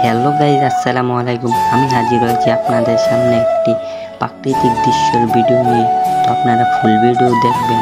Hello guys, আসসালামু আলাইকুম। আমি হাজির হয়েছি আপনাদের সামনে একটি প্রাকৃতিক দৃশ্যের ভিডিও নিয়ে। তো আপনারা ফুল ভিডিও দেখবেন।